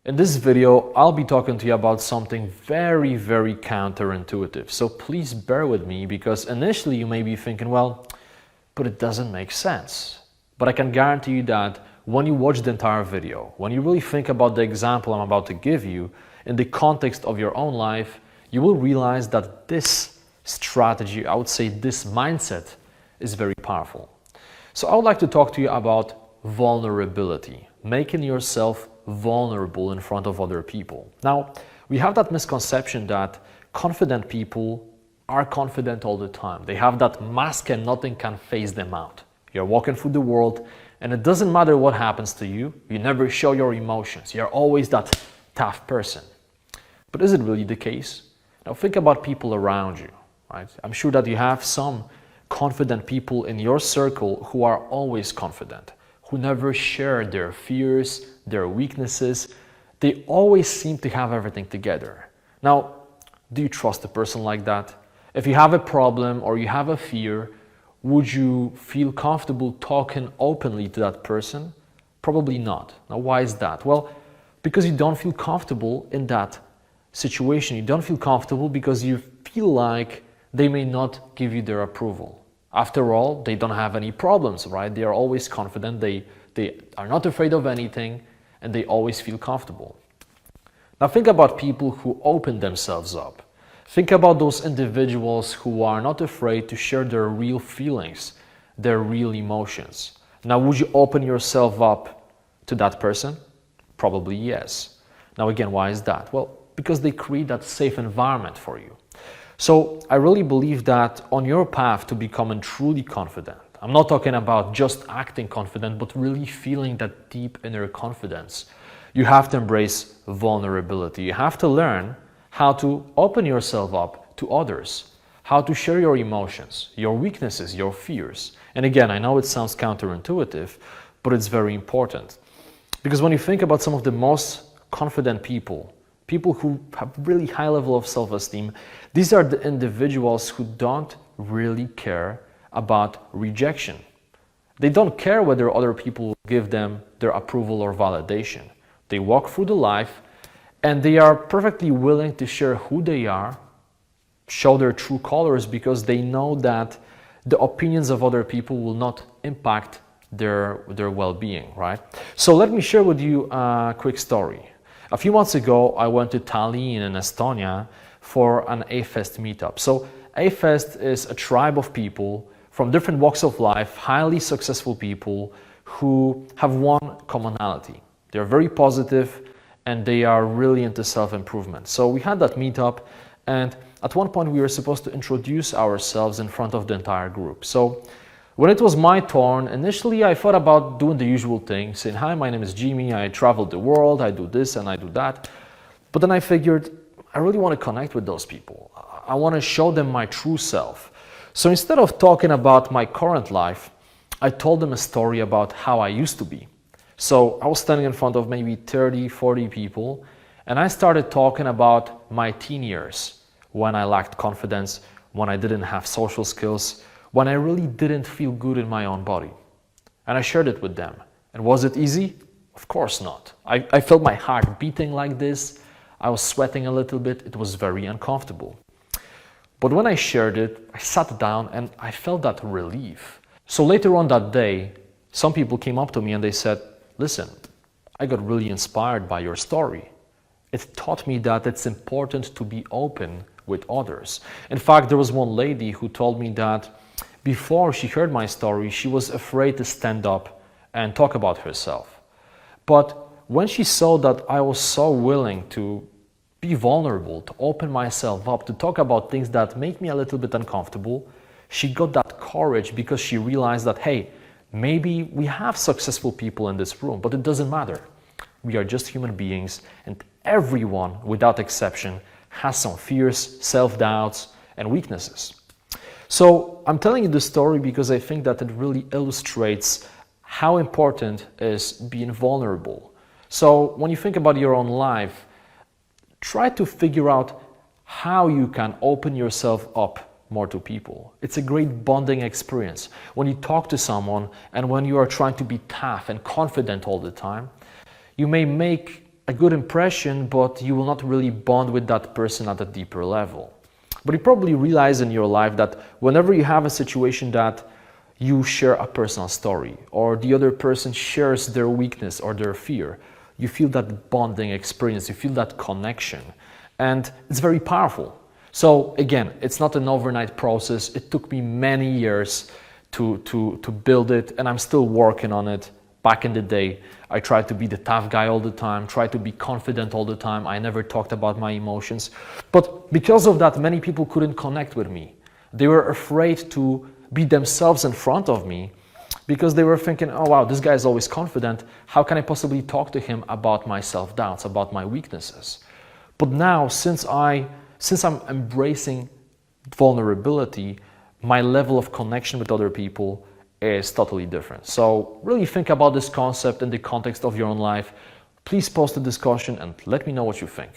In this video, I'll be talking to you about something very, very counterintuitive. So please bear with me because initially you may be thinking, well, but it doesn't make sense. But I can guarantee you that when you watch the entire video, when you really think about the example I'm about to give you in the context of your own life, you will realize that this strategy, I would say this mindset, is very powerful. So I would like to talk to you about vulnerability, making yourself vulnerable in front of other people. Now, we have that misconception that confident people are confident all the time. They have that mask and nothing can phase them out. You're walking through the world and it doesn't matter what happens to you. You never show your emotions. You're always that tough person. But is it really the case? Now think about people around you, right? I'm sure that you have some confident people in your circle who are always confident, who never share their fears, their weaknesses. They always seem to have everything together. Now, do you trust a person like that? If you have a problem or you have a fear, would you feel comfortable talking openly to that person? Probably not. Now, why is that? Well, because you don't feel comfortable in that situation. You don't feel comfortable because you feel like they may not give you their approval. After all, they don't have any problems, right? They are always confident. They are not afraid of anything and they always feel comfortable. Now think about people who open themselves up. Think about those individuals who are not afraid to share their real feelings, their real emotions. Now, would you open yourself up to that person? Probably yes. Now again, why is that? Well, because they create that safe environment for you. So I really believe that on your path to becoming truly confident, I'm not talking about just acting confident, but really feeling that deep inner confidence, you have to embrace vulnerability. You have to learn how to open yourself up to others, how to share your emotions, your weaknesses, your fears. And again, I know it sounds counterintuitive, but it's very important. Because when you think about some of the most confident people, people who have really high level of self-esteem, these are the individuals who don't really care about rejection. They don't care whether other people will give them their approval or validation. They walk through the life and they are perfectly willing to share who they are, show their true colors because they know that the opinions of other people will not impact their well-being, right? So let me share with you a quick story. A few months ago, I went to Tallinn in Estonia for an A-Fest meetup. So A-Fest is a tribe of people from different walks of life, highly successful people who have one commonality. They're very positive and they are really into self-improvement. So we had that meetup and at one point we were supposed to introduce ourselves in front of the entire group. So when it was my turn, initially I thought about doing the usual thing, saying, hi, my name is Jimmy, I traveled the world, I do this and I do that. But then I figured, I really want to connect with those people. I want to show them my true self. So instead of talking about my current life, I told them a story about how I used to be. So I was standing in front of maybe 30, 40 people, and I started talking about my teen years, when I lacked confidence, when I didn't have social skills, when I really didn't feel good in my own body. And I shared it with them. And was it easy? Of course not. I felt my heart beating like this. I was sweating a little bit. It was very uncomfortable. But when I shared it, I sat down and I felt that relief. So later on that day, some people came up to me and they said, listen, I got really inspired by your story. It taught me that it's important to be open with others. In fact, there was one lady who told me that before she heard my story, she was afraid to stand up and talk about herself. But when she saw that I was so willing to be vulnerable, to open myself up, to talk about things that make me a little bit uncomfortable, she got that courage because she realized that, hey, maybe we have successful people in this room, but it doesn't matter. We are just human beings and everyone, without exception, has some fears, self-doubts, and weaknesses. So I'm telling you this story because I think that it really illustrates how important is being vulnerable. So when you think about your own life, try to figure out how you can open yourself up more to people. It's a great bonding experience. When you talk to someone and when you are trying to be tough and confident all the time, you may make a good impression, but you will not really bond with that person at a deeper level. But you probably realize in your life that whenever you have a situation that you share a personal story, or the other person shares their weakness or their fear, you feel that bonding experience, you feel that connection, and it's very powerful. So again, it's not an overnight process. It took me many years to build it, and I'm still working on it. Back in the day, I tried to be the tough guy all the time, tried to be confident all the time. I never talked about my emotions. But because of that, many people couldn't connect with me. They were afraid to be themselves in front of me because they were thinking, oh wow, this guy is always confident. How can I possibly talk to him about my self-doubts, about my weaknesses? But now, since I'm embracing vulnerability, my level of connection with other people is totally different. So really think about this concept in the context of your own life. Please post a discussion and let me know what you think.